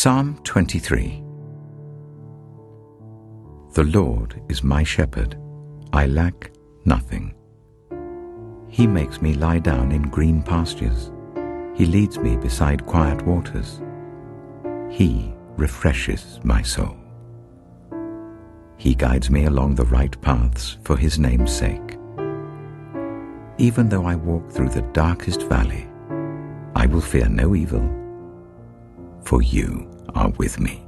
Psalm 23. The Lord is my shepherd, I lack nothing. He makes me lie down in green pastures. He leads me beside quiet waters. He refreshes my soul. He guides me along the right paths for his name's sake. Even though I walk through the darkest valley, I will fear no evil, for you are with me.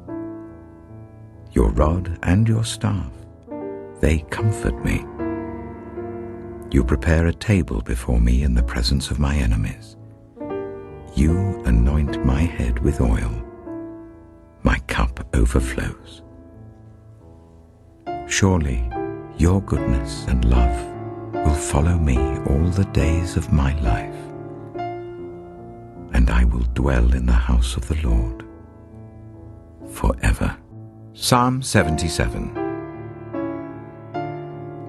Your rod and your staff, they comfort me. You prepare a table before me in the presence of my enemies. You anoint my head with oil. My cup overflows. Surely your goodness and love will follow me all the days of my life, and I will dwell in the house of the Lord forever. Psalm 77.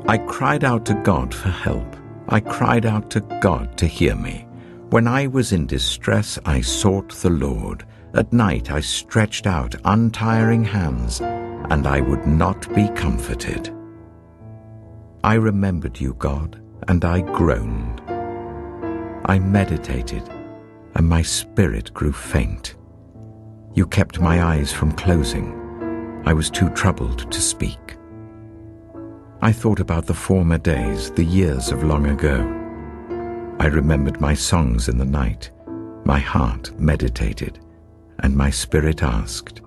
I cried out to God for help. I cried out to God to hear me. When I was in distress, I sought the Lord. At night I stretched out untiring hands, and I would not be comforted. I remembered you, God, and I groaned. I meditated, and my spirit grew faint. You kept my eyes from closing. I was too troubled to speak. I thought about the former days, the years of long ago. I remembered my songs in the night. My heart meditated, and my spirit asked,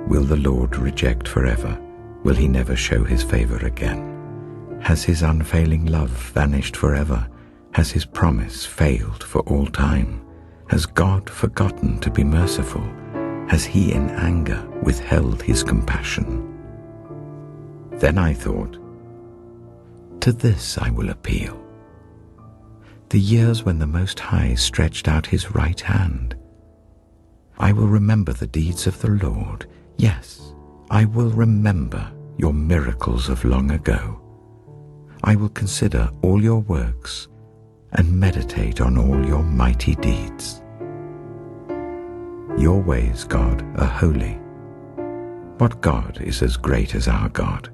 will the Lord reject forever? Will he never show his favor again? Has his unfailing love vanished forever? Has his promise failed for all time? Has God forgotten to be merciful? Has he in anger withheld his compassion? Then I thought, to this I will appeal. The years when the Most High stretched out his right hand. I will remember the deeds of the Lord. Yes, I will remember your miracles of long ago. I will consider all your works and meditate on all your mighty deeds. Your ways, God, are holy. What God is as great as our God?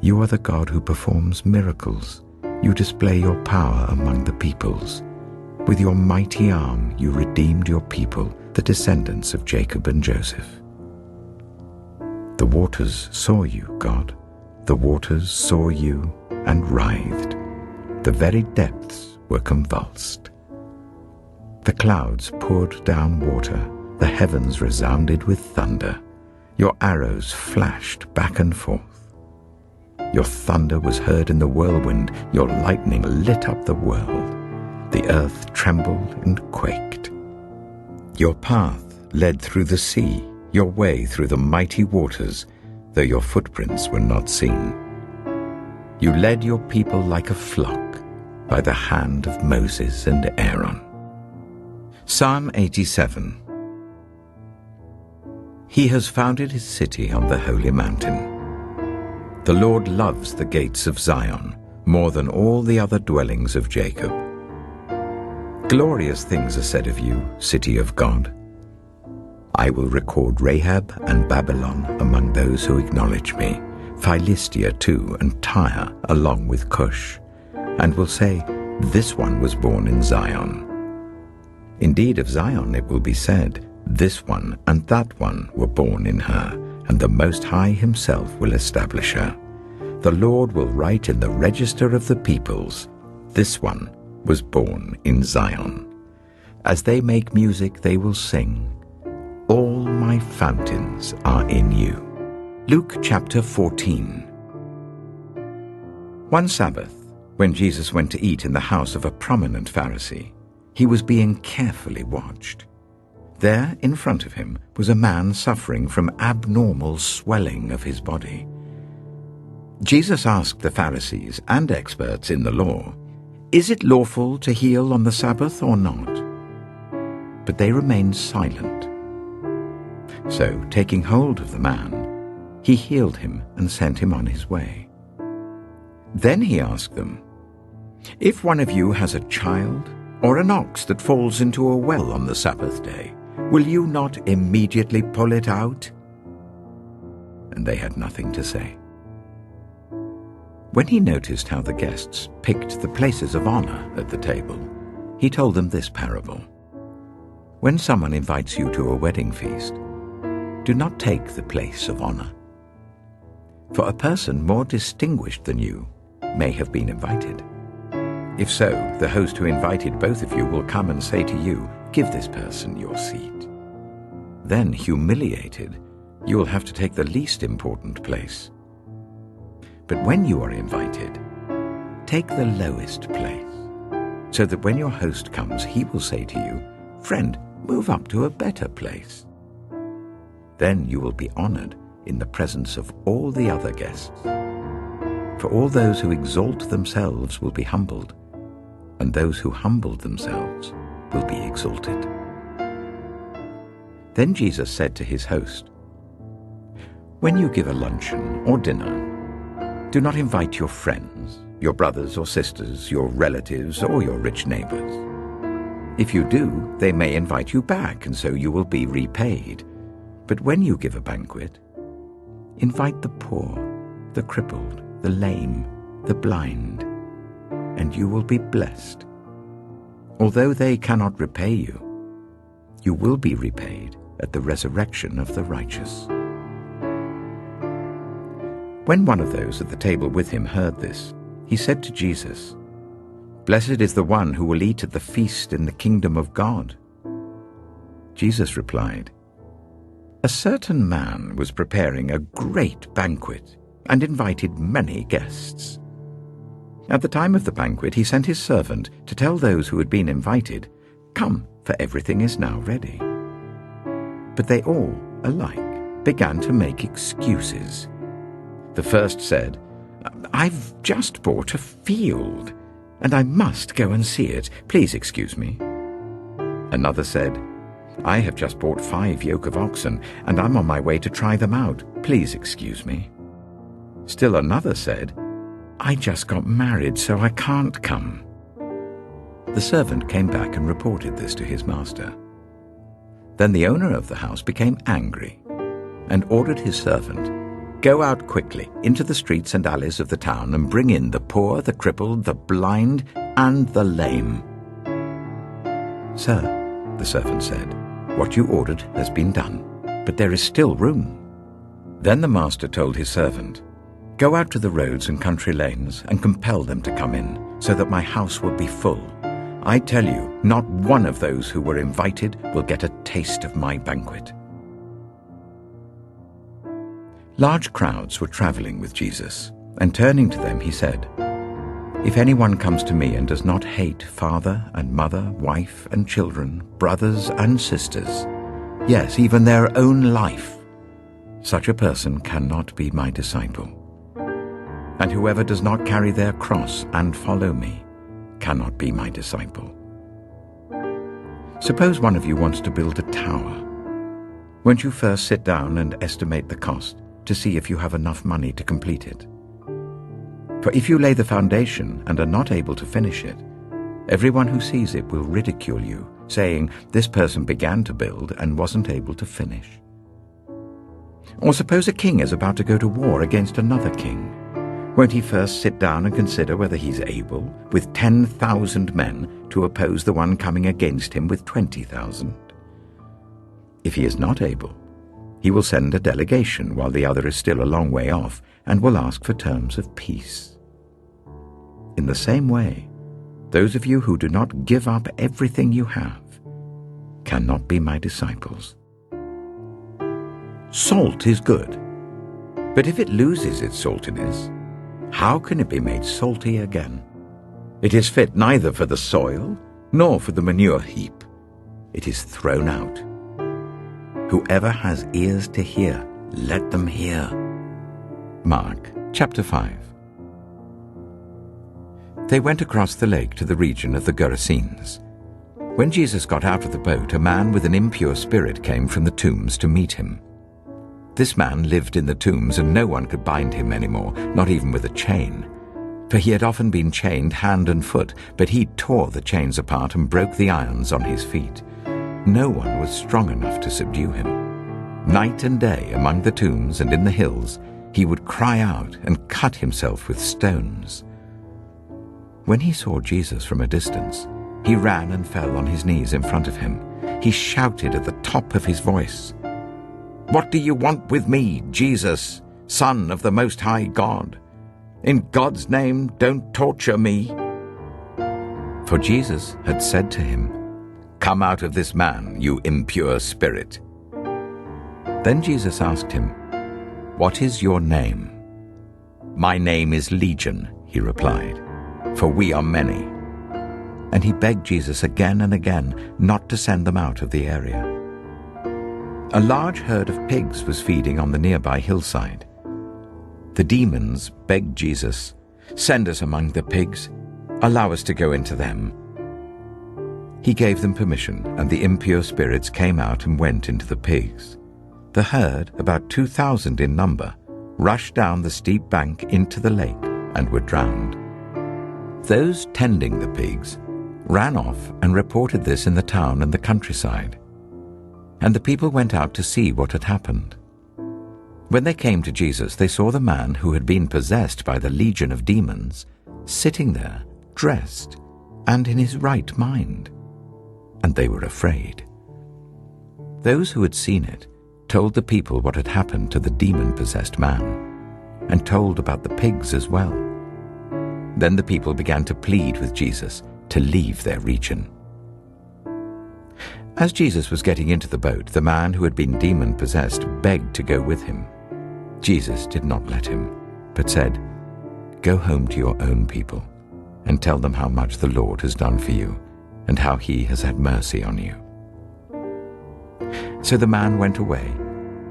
You are the God who performs miracles. You display your power among the peoples. With your mighty arm you redeemed your people, the descendants of Jacob and Joseph. The waters saw you, God. The waters saw you and writhed. The very depths were convulsed. The clouds poured down water. The heavens resounded with thunder. Your arrows flashed back and forth. Your thunder was heard in the whirlwind. Your lightning lit up the world. The earth trembled and quaked. Your path led through the sea, your way through the mighty waters, though your footprints were not seen. You led your people like a flock by the hand of Moses and Aaron. Psalm 87. He has founded his city on the holy mountain. The Lord loves the gates of Zion more than all the other dwellings of Jacob. Glorious things are said of you, city of God. I will record Rahab and Babylon among those who acknowledge me, Philistia too, and Tyre along with Cush, and will say, this one was born in Zion. Indeed, of Zion it will be said, this one and that one were born in her, and the Most High himself will establish her. The Lord will write in the register of the peoples, this one was born in Zion. As they make music, they will sing, all my fountains are in you. Luke chapter 14. One Sabbath, when Jesus went to eat in the house of a prominent Pharisee, he was being carefully watched. There, in front of him, was a man suffering from abnormal swelling of his body. Jesus asked the Pharisees and experts in the law, is it lawful to heal on the Sabbath or not? But they remained silent. So, taking hold of the man, he healed him and sent him on his way. Then he asked them, if one of you has a child or an ox that falls into a well on the Sabbath day, Will you not immediately pull it out?" And they had nothing to say. When he noticed how the guests picked the places of honor at the table, he told them this parable. When someone invites you to a wedding feast, do not take the place of honor. For a person more distinguished than you may have been invited. If so, the host who invited both of you will come and say to you, "Give this person your seat." Then, humiliated, you will have to take the least important place. But when you are invited, take the lowest place, so that when your host comes, he will say to you, "Friend, move up to a better place." Then you will be honored in the presence of all the other guests. For all those who exalt themselves will be humbled, and those who humble themselves will be exalted. Then Jesus said to his host, "When you give a luncheon or dinner, do not invite your friends, your brothers or sisters, your relatives, or your rich neighbors. If you do, they may invite you back, and so you will be repaid. But when you give a banquet, invite the poor, the crippled, the lame, the blind, and you will be blessed. Although they cannot repay you, you will be repaid at the resurrection of the righteous." When one of those at the table with him heard this, he said to Jesus, "Blessed is the one who will eat at the feast in the kingdom of God." Jesus replied, "A certain man was preparing a great banquet and invited many guests. At the time of the banquet, he sent his servant to tell those who had been invited, 'Come, for everything is now ready.' But they all, alike, began to make excuses. The first said, 'I've just bought a field, and I must go and see it. Please excuse me.' Another said, 'I have just bought 5 yoke of oxen, and I'm on my way to try them out. Please excuse me.' Still another said, 'I just got married, so I can't come.' The servant came back and reported this to his master. Then the owner of the house became angry and ordered his servant, 'Go out quickly into the streets and alleys of the town and bring in the poor, the crippled, the blind, and the lame.' 'Sir,' the servant said, 'what you ordered has been done, but there is still room.' Then the master told his servant, 'Go out to the roads and country lanes and compel them to come in, so that my house will be full. I tell you, not one of those who were invited will get a taste of my banquet.'" Large crowds were traveling with Jesus, and turning to them he said, "If anyone comes to me and does not hate father and mother, wife and children, brothers and sisters, yes, even their own life, such a person cannot be my disciple. And whoever does not carry their cross and follow me cannot be my disciple. Suppose one of you wants to build a tower. Won't you first sit down and estimate the cost to see if you have enough money to complete it? For if you lay the foundation and are not able to finish it, everyone who sees it will ridicule you, saying, 'This person began to build and wasn't able to finish.' Or suppose a king is about to go to war against another king. Won't he first sit down and consider whether he's able, with 10,000 men, to oppose the one coming against him with 20,000? If he is not able, he will send a delegation while the other is still a long way off, and will ask for terms of peace. In the same way, those of you who do not give up everything you have cannot be my disciples. Salt is good, but if it loses its saltiness, how can it be made salty again? It is fit neither for the soil nor for the manure heap. It is thrown out. Whoever has ears to hear, let them hear." Mark chapter 5. They went across the lake to the region of the Gerasenes. When Jesus got out of the boat, a man with an impure spirit came from the tombs to meet him. This man lived in the tombs, and no one could bind him anymore, not even with a chain. For he had often been chained hand and foot, but he tore the chains apart and broke the irons on his feet. No one was strong enough to subdue him. Night and day, among the tombs and in the hills, he would cry out and cut himself with stones. When he saw Jesus from a distance, he ran and fell on his knees in front of him. He shouted at the top of his voice, "What do you want with me, Jesus, Son of the Most High God? In God's name, don't torture me." For Jesus had said to him, "Come out of this man, you impure spirit." Then Jesus asked him, "What is your name?" "My name is Legion," he replied, "for we are many." And he begged Jesus again and again not to send them out of the area. A large herd of pigs was feeding on the nearby hillside. The demons begged Jesus, "Send us among the pigs. Allow us to go into them." He gave them permission, and the impure spirits came out and went into the pigs. The herd, about 2,000 in number, rushed down the steep bank into the lake and were drowned. Those tending the pigs ran off and reported this in the town and the countryside. And the people went out to see what had happened. When they came to Jesus, they saw the man who had been possessed by the legion of demons sitting there, dressed, and in his right mind. And they were afraid. Those who had seen it told the people what had happened to the demon-possessed man, and told about the pigs as well. Then the people began to plead with Jesus to leave their region. As Jesus was getting into the boat, the man who had been demon-possessed begged to go with him. Jesus did not let him, but said, "Go home to your own people and tell them how much the Lord has done for you and how he has had mercy on you." So the man went away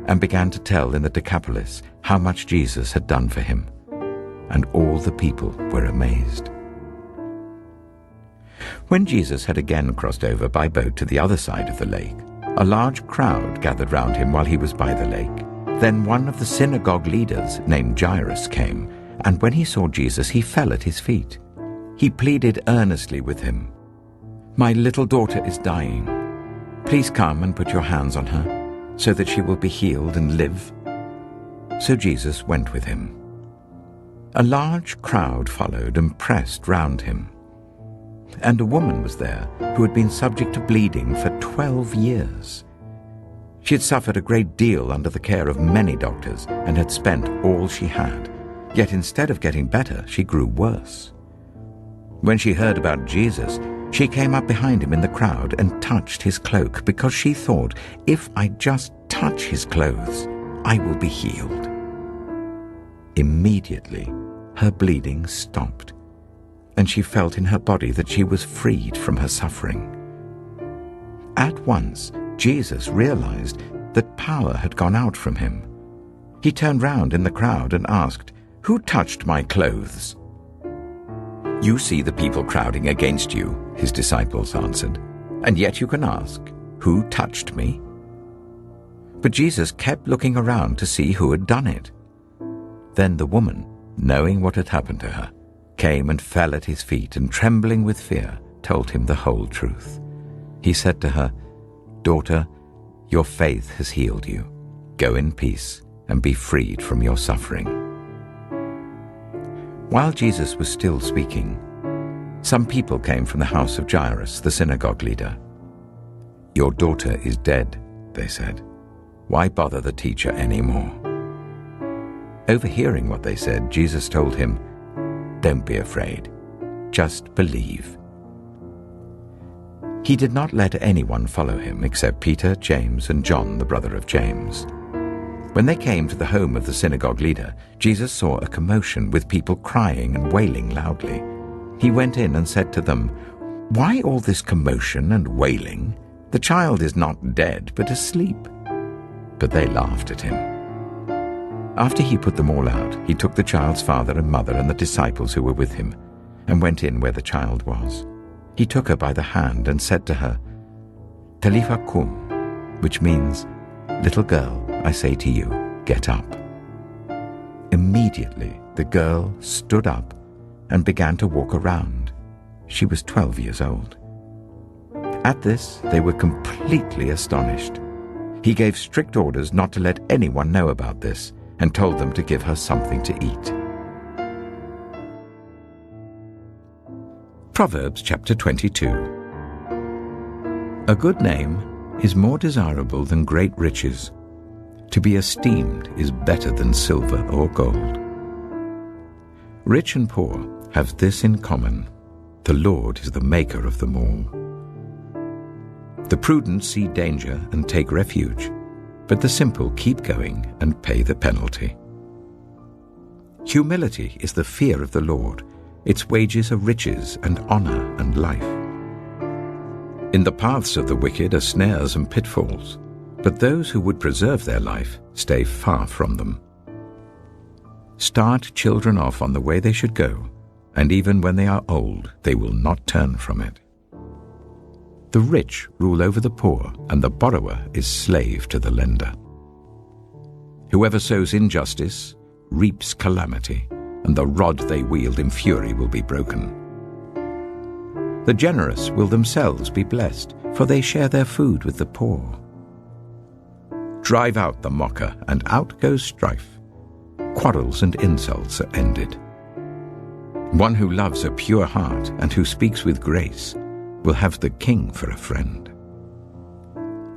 and began to tell in the Decapolis how much Jesus had done for him, and all the people were amazed. When Jesus had again crossed over by boat to the other side of the lake, a large crowd gathered round him while he was by the lake. Then one of the synagogue leaders, named Jairus, came, and when he saw Jesus, he fell at his feet. He pleaded earnestly with him, "My little daughter is dying. Please come and put your hands on her, so that she will be healed and live." So Jesus went with him. A large crowd followed and pressed round him. And a woman was there who had been subject to bleeding for 12 years. She had suffered a great deal under the care of many doctors and had spent all she had. Yet instead of getting better, she grew worse. When she heard about Jesus, she came up behind him in the crowd and touched his cloak, because she thought, "If I just touch his clothes, I will be healed." Immediately, her bleeding stopped, and she felt in her body that she was freed from her suffering. At once, Jesus realized that power had gone out from him. He turned round in the crowd and asked, "Who touched my clothes?" "You see the people crowding against you," his disciples answered, "and yet you can ask, 'Who touched me?'" But Jesus kept looking around to see who had done it. Then the woman, knowing what had happened to her, came and fell at his feet, and trembling with fear, told him the whole truth. He said to her, "Daughter, your faith has healed you. Go in peace and be freed from your suffering." While Jesus was still speaking, some people came from the house of Jairus, the synagogue leader. "Your daughter is dead," they said. "Why bother the teacher anymore?" Overhearing what they said, Jesus told him, "Don't be afraid. Just believe." He did not let anyone follow him except Peter, James, and John, the brother of James. When they came to the home of the synagogue leader, Jesus saw a commotion with people crying and wailing loudly. He went in and said to them, "Why all this commotion and wailing? The child is not dead, but asleep." But they laughed at him. After he put them all out, he took the child's father and mother and the disciples who were with him, and went in where the child was. He took her by the hand and said to her, "Talitha kum," which means, "Little girl, I say to you, get up." Immediately the girl stood up and began to walk around. She was 12 years old. At this, they were completely astonished. He gave strict orders not to let anyone know about this and told them to give her something to eat. Proverbs chapter 22. A good name is more desirable than great riches. To be esteemed is better than silver or gold. Rich and poor have this in common: the Lord is the maker of them all. The prudent see danger and take refuge, but the simple keep going and pay the penalty. Humility is the fear of the Lord. Its wages are riches and honor and life. In the paths of the wicked are snares and pitfalls, but those who would preserve their life stay far from them. Start children off on the way they should go, and even when they are old, they will not turn from it. The rich rule over the poor, and the borrower is slave to the lender. Whoever sows injustice reaps calamity, and the rod they wield in fury will be broken. The generous will themselves be blessed, for they share their food with the poor. Drive out the mocker, and out goes strife. Quarrels and insults are ended. One who loves a pure heart and who speaks with grace will have the king for a friend.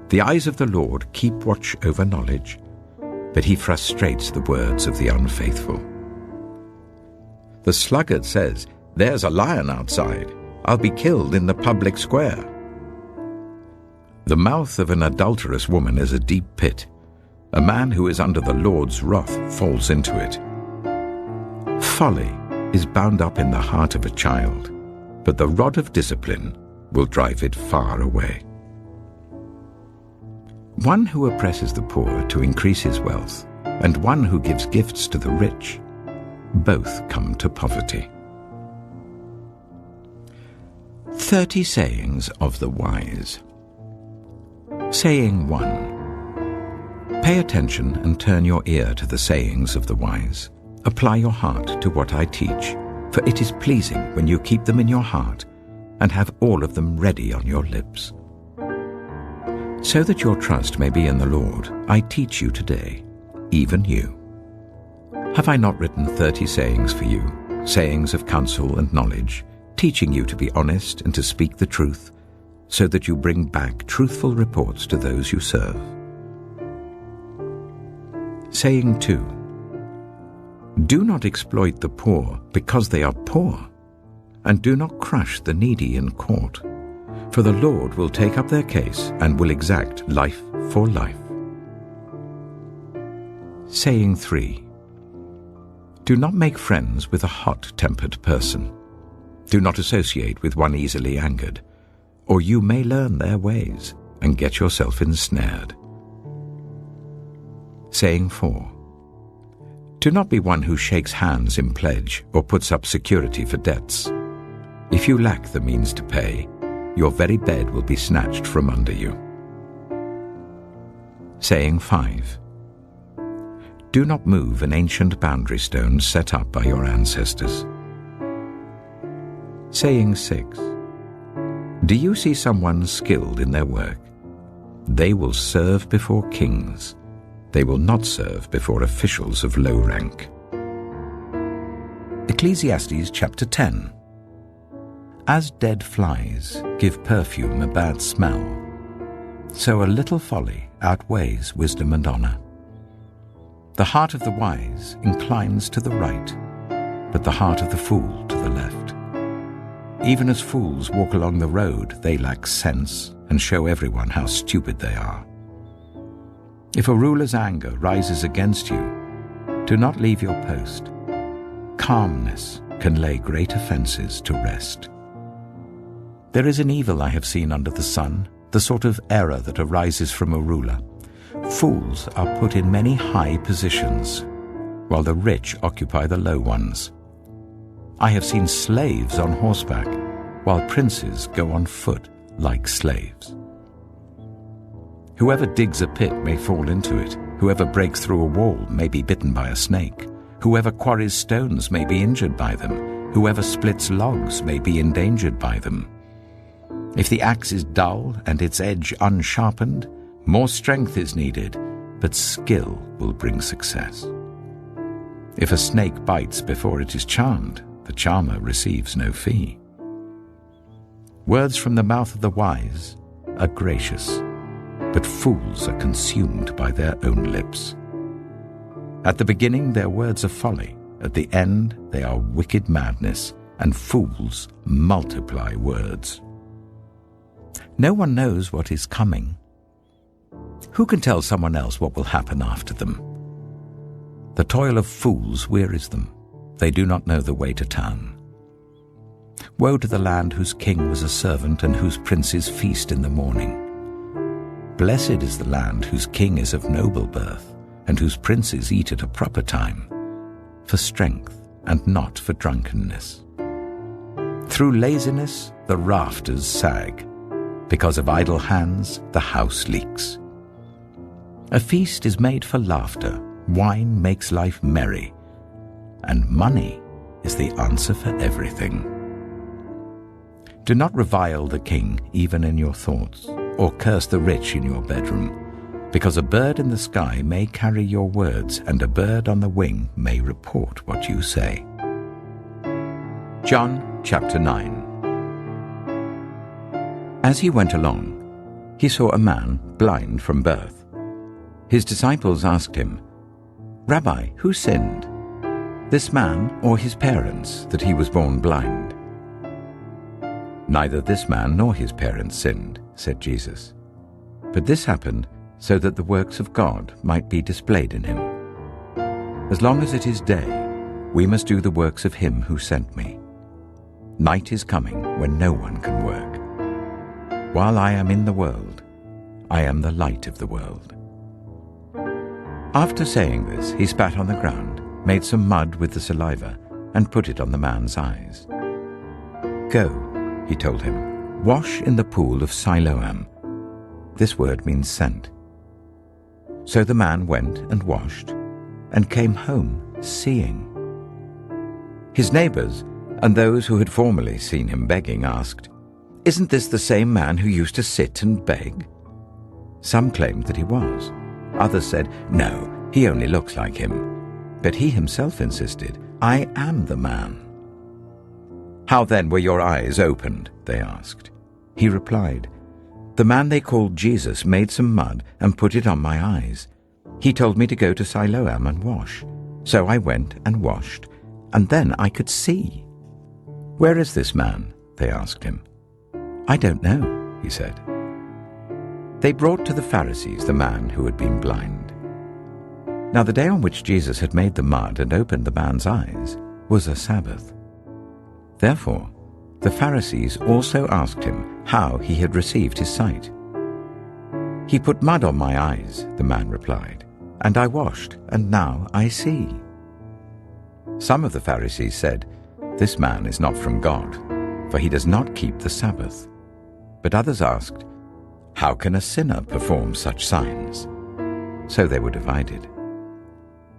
The eyes of the Lord keep watch over knowledge, but he frustrates the words of the unfaithful. The sluggard says, "There's a lion outside. I'll be killed in the public square." The mouth of an adulterous woman is a deep pit. A man who is under the Lord's wrath falls into it. Folly is bound up in the heart of a child, but the rod of discipline will drive it far away. One who oppresses the poor to increase his wealth, and one who gives gifts to the rich, both come to poverty. 30 sayings of the wise. Saying 1. Pay attention and turn your ear to the sayings of the wise. Apply your heart to what I teach, for it is pleasing when you keep them in your heart and have all of them ready on your lips. So that your trust may be in the Lord, I teach you today, even you. Have I not written 30 sayings for you, sayings of counsel and knowledge, teaching you to be honest and to speak the truth, so that you bring back truthful reports to those you serve? Saying 2. Do not exploit the poor because they are poor, and do not crush the needy in court, for the Lord will take up their case and will exact life for life. Saying 3. Do not make friends with a hot-tempered person. Do not associate with one easily angered, or you may learn their ways and get yourself ensnared. Saying 4. Do not be one who shakes hands in pledge or puts up security for debts. If you lack the means to pay, your very bed will be snatched from under you. Saying 5. Do not move an ancient boundary stone set up by your ancestors. Saying 6. Do you see someone skilled in their work? They will serve before kings. They will not serve before officials of low rank. Ecclesiastes chapter 10. As dead flies give perfume a bad smell, so a little folly outweighs wisdom and honor. The heart of the wise inclines to the right, but the heart of the fool to the left. Even as fools walk along the road, they lack sense and show everyone how stupid they are. If a ruler's anger rises against you, do not leave your post. Calmness can lay great offenses to rest. There is an evil I have seen under the sun, the sort of error that arises from a ruler. Fools are put in many high positions, while the rich occupy the low ones. I have seen slaves on horseback, while princes go on foot like slaves. Whoever digs a pit may fall into it. Whoever breaks through a wall may be bitten by a snake. Whoever quarries stones may be injured by them. Whoever splits logs may be endangered by them. If the axe is dull and its edge unsharpened, more strength is needed, but skill will bring success. If a snake bites before it is charmed, the charmer receives no fee. Words from the mouth of the wise are gracious, but fools are consumed by their own lips. At the beginning their words are folly, at the end they are wicked madness, and fools multiply words. No one knows what is coming. Who can tell someone else what will happen after them? The toil of fools wearies them. They do not know the way to town. Woe to the land whose king was a servant and whose princes feast in the morning. Blessed is the land whose king is of noble birth and whose princes eat at a proper time, for strength and not for drunkenness. Through laziness the rafters sag. Because of idle hands the house leaks. A feast is made for laughter, wine makes life merry, and money is the answer for everything. Do not revile the king even in your thoughts, or curse the rich in your bedroom, because a bird in the sky may carry your words, and a bird on the wing may report what you say. John chapter 9. As he went along, he saw a man blind from birth. His disciples asked him, "Rabbi, who sinned, this man or his parents, that he was born blind?" "Neither this man nor his parents sinned," said Jesus. "But this happened so that the works of God might be displayed in him. As long as it is day, we must do the works of him who sent me. Night is coming when no one can work. While I am in the world, I am the light of the world." After saying this, he spat on the ground, made some mud with the saliva, and put it on the man's eyes. "Go," he told him, "wash in the pool of Siloam." This word means sent. So the man went and washed, and came home seeing. His neighbors, and those who had formerly seen him begging, asked, "Isn't this the same man who used to sit and beg?" Some claimed that he was. Others said, "No, he only looks like him." But he himself insisted, "I am the man." "How then were your eyes opened?" they asked. He replied, "The man they called Jesus made some mud and put it on my eyes. He told me to go to Siloam and wash. So I went and washed, and then I could see." "Where is this man?" they asked him. "I don't know," he said. They brought to the Pharisees the man who had been blind. Now the day on which Jesus had made the mud and opened the man's eyes was a Sabbath. Therefore the Pharisees also asked him how he had received his sight. "He put mud on my eyes," the man replied, "and I washed, and now I see." Some of the Pharisees said, "This man is not from God, for he does not keep the Sabbath." But others asked, "How can a sinner perform such signs?" So they were divided.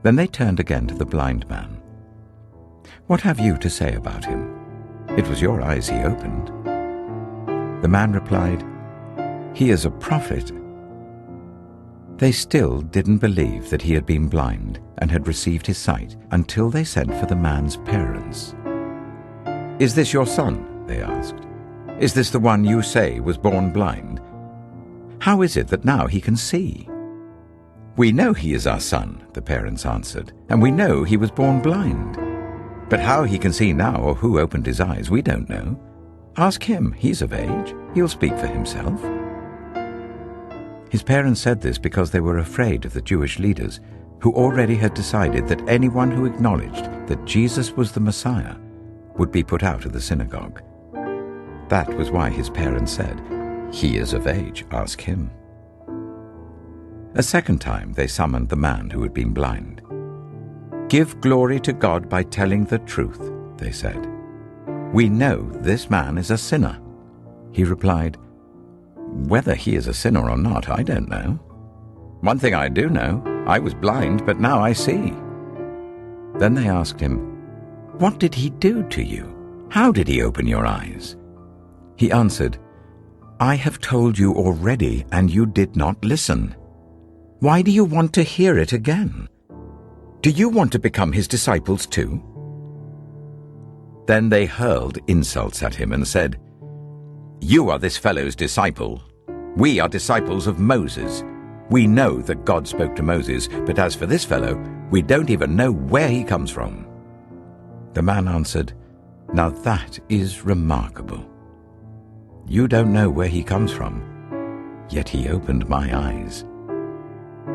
Then they turned again to the blind man. "What have you to say about him? It was your eyes he opened." The man replied, "He is a prophet." They still didn't believe that he had been blind and had received his sight until they sent for the man's parents. "Is this your son?" they asked. "Is this the one you say was born blind? How is it that now he can see?" "We know he is our son," the parents answered, "and we know he was born blind. But how he can see now or who opened his eyes, we don't know. Ask him, he's of age. He'll speak for himself." His parents said this because they were afraid of the Jewish leaders, who already had decided that anyone who acknowledged that Jesus was the Messiah would be put out of the synagogue. That was why his parents said, "He is of age, ask him." A second time they summoned the man who had been blind. "Give glory to God by telling the truth," they said. "We know this man is a sinner." He replied, "Whether he is a sinner or not, I don't know. One thing I do know, I was blind, but now I see." Then they asked him, "What did he do to you? How did he open your eyes?" He answered, I have told you already, and you did not listen. Why do you want to hear it again? Do you want to become his disciples too?" Then they hurled insults at him and said, "You are this fellow's disciple. We are disciples of Moses. We know that God spoke to Moses, but as for this fellow, we don't even know where he comes from." The man answered, "Now that is remarkable. You don't know where he comes from, yet he opened my eyes.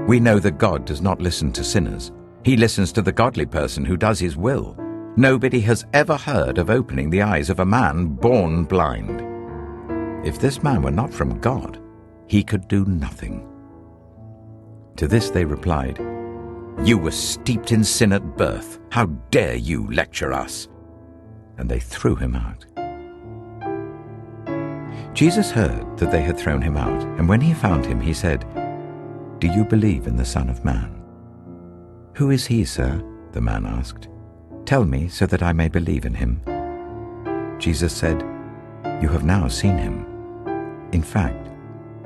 We know that God does not listen to sinners. He listens to the godly person who does his will. Nobody has ever heard of opening the eyes of a man born blind. If this man were not from God, he could do nothing." To this they replied, "You were steeped in sin at birth. How dare you lecture us?" And they threw him out. Jesus heard that they had thrown him out, and when he found him, he said, "Do you believe in the Son of Man?" "Who is he, sir?" the man asked. "Tell me so that I may believe in him." Jesus said, "You have now seen him. In fact,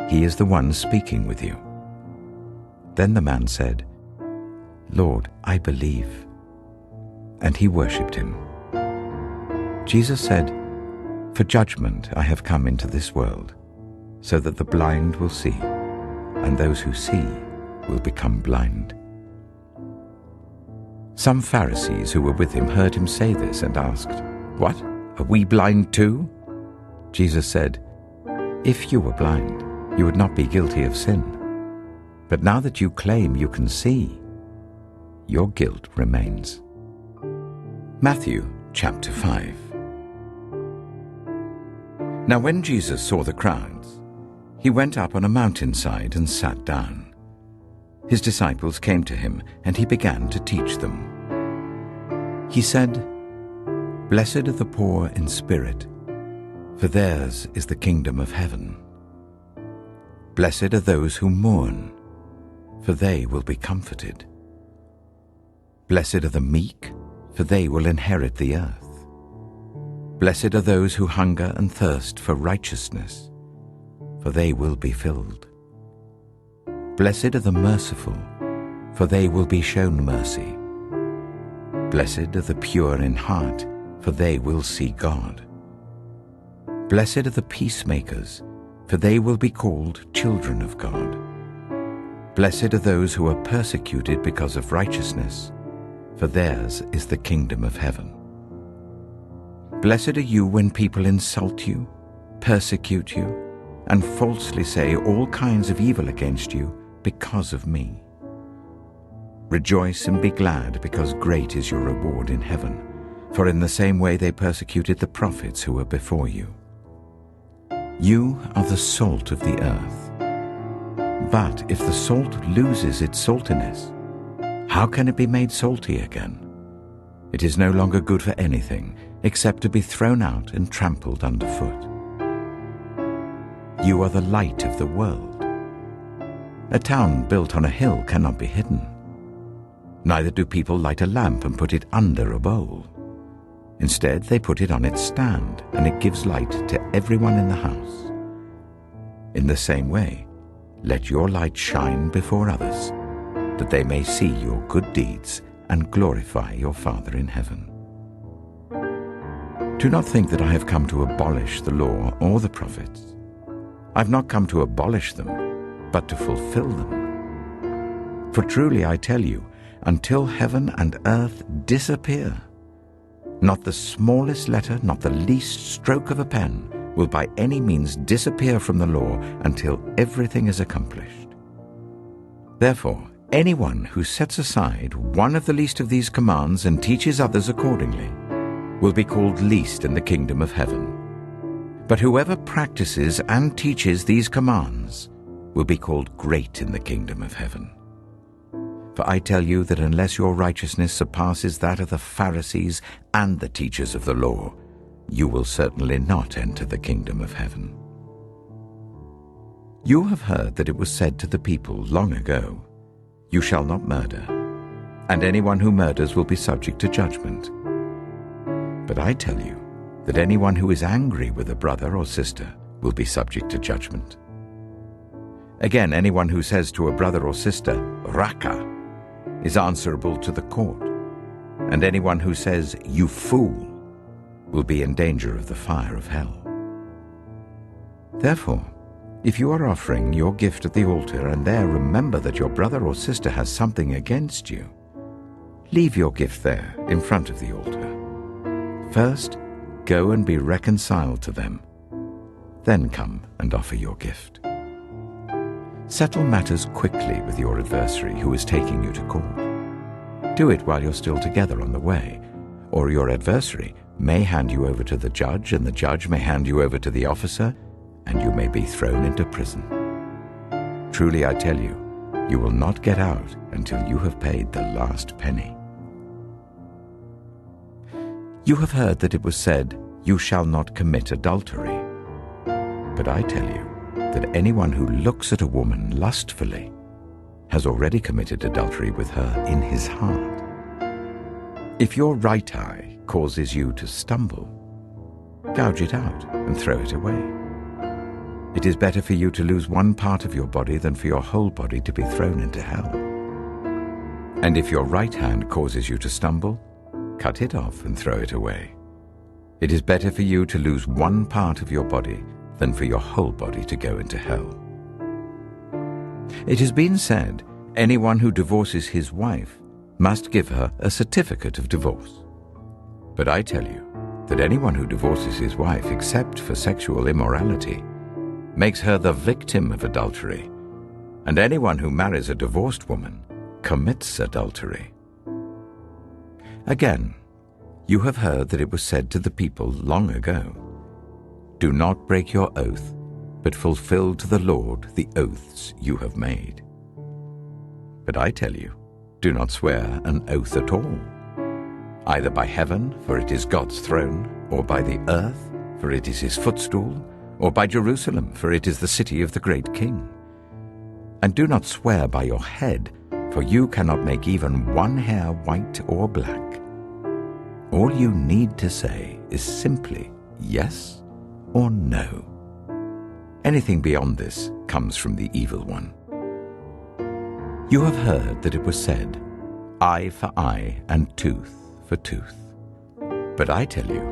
he is the one speaking with you." Then the man said, "Lord, I believe." And he worshipped him. Jesus said, "For judgment I have come into this world, so that the blind will see, and those who see will become blind." Some Pharisees who were with him heard him say this and asked, "What? Are we blind too?" Jesus said, "If you were blind, you would not be guilty of sin. But now that you claim you can see, your guilt remains." Matthew chapter 5. Now when Jesus saw the crowds, he went up on a mountainside and sat down. His disciples came to him, and he began to teach them. He said, "Blessed are the poor in spirit, for theirs is the kingdom of heaven. Blessed are those who mourn, for they will be comforted. Blessed are the meek, for they will inherit the earth. Blessed are those who hunger and thirst for righteousness, for they will be filled. Blessed are the merciful, for they will be shown mercy. Blessed are the pure in heart, for they will see God. Blessed are the peacemakers, for they will be called children of God. Blessed are those who are persecuted because of righteousness, for theirs is the kingdom of heaven. Blessed are you when people insult you, persecute you, and falsely say all kinds of evil against you because of me. Rejoice and be glad, because great is your reward in heaven, for in the same way they persecuted the prophets who were before you. You are the salt of the earth. But if the salt loses its saltiness, how can it be made salty again? It is no longer good for anything except to be thrown out and trampled underfoot. You are the light of the world. A town built on a hill cannot be hidden. Neither do people light a lamp and put it under a bowl. Instead, they put it on its stand, and it gives light to everyone in the house. In the same way, let your light shine before others, that they may see your good deeds and glorify your Father in heaven. Do not think that I have come to abolish the law or the prophets. I've not come to abolish them, but to fulfill them. For truly I tell you, until heaven and earth disappear, not the smallest letter, not the least stroke of a pen, will by any means disappear from the law until everything is accomplished. Therefore, anyone who sets aside one of the least of these commands and teaches others accordingly will be called least in the kingdom of heaven. But whoever practices and teaches these commands will be called great in the kingdom of heaven. For I tell you that unless your righteousness surpasses that of the Pharisees and the teachers of the law, you will certainly not enter the kingdom of heaven. You have heard that it was said to the people long ago, "You shall not murder, and anyone who murders will be subject to judgment." But I tell you that anyone who is angry with a brother or sister will be subject to judgment. Again, anyone who says to a brother or sister, "Raka," is answerable to the court, and anyone who says, "You fool," will be in danger of the fire of hell. Therefore, if you are offering your gift at the altar and there remember that your brother or sister has something against you, leave your gift there in front of the altar. First, go and be reconciled to them. Then come and offer your gift. Settle matters quickly with your adversary who is taking you to court. Do it while you're still together on the way, or your adversary may hand you over to the judge, and the judge may hand you over to the officer, and you may be thrown into prison. Truly I tell you, you will not get out until you have paid the last penny. You have heard that it was said, "You shall not commit adultery." But I tell you that anyone who looks at a woman lustfully has already committed adultery with her in his heart. If your right eye causes you to stumble, gouge it out and throw it away. It is better for you to lose one part of your body than for your whole body to be thrown into hell. And if your right hand causes you to stumble, cut it off and throw it away. It is better for you to lose one part of your body than for your whole body to go into hell. It has been said, anyone who divorces his wife must give her a certificate of divorce. But I tell you that anyone who divorces his wife except for sexual immorality makes her the victim of adultery, and anyone who marries a divorced woman commits adultery. Again, you have heard that it was said to the people long ago, "Do not break your oath, but fulfill to the Lord the oaths you have made." But I tell you, do not swear an oath at all, either by heaven, for it is God's throne, or by the earth, for it is his footstool, or by Jerusalem, for it is the city of the great King. And do not swear by your head, for you cannot make even one hair white or black. All you need to say is simply yes or no. Anything beyond this comes from the evil one. You have heard that it was said, "Eye for eye and tooth for tooth." But I tell you,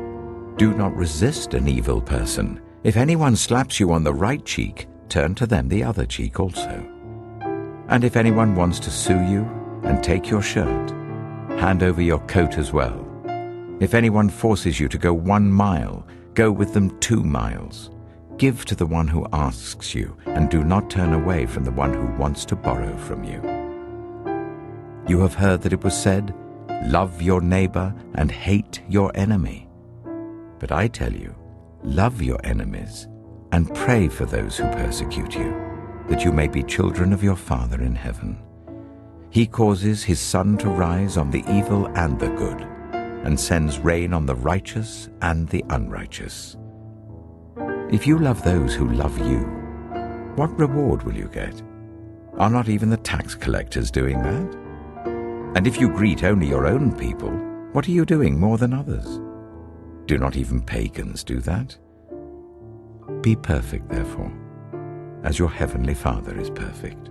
do not resist an evil person. If anyone slaps you on the right cheek, turn to them the other cheek also. And if anyone wants to sue you and take your shirt, hand over your coat as well. If anyone forces you to go 1 mile, go with them 2 miles. Give to the one who asks you, and do not turn away from the one who wants to borrow from you. You have heard that it was said, "Love your neighbor and hate your enemy." But I tell you, love your enemies and pray for those who persecute you, that you may be children of your Father in heaven. He causes his sun to rise on the evil and the good, and sends rain on the righteous and the unrighteous. If you love those who love you, what reward will you get? Are not even the tax collectors doing that? And if you greet only your own people, what are you doing more than others? Do not even pagans do that? Be perfect, therefore, as your heavenly Father is perfect.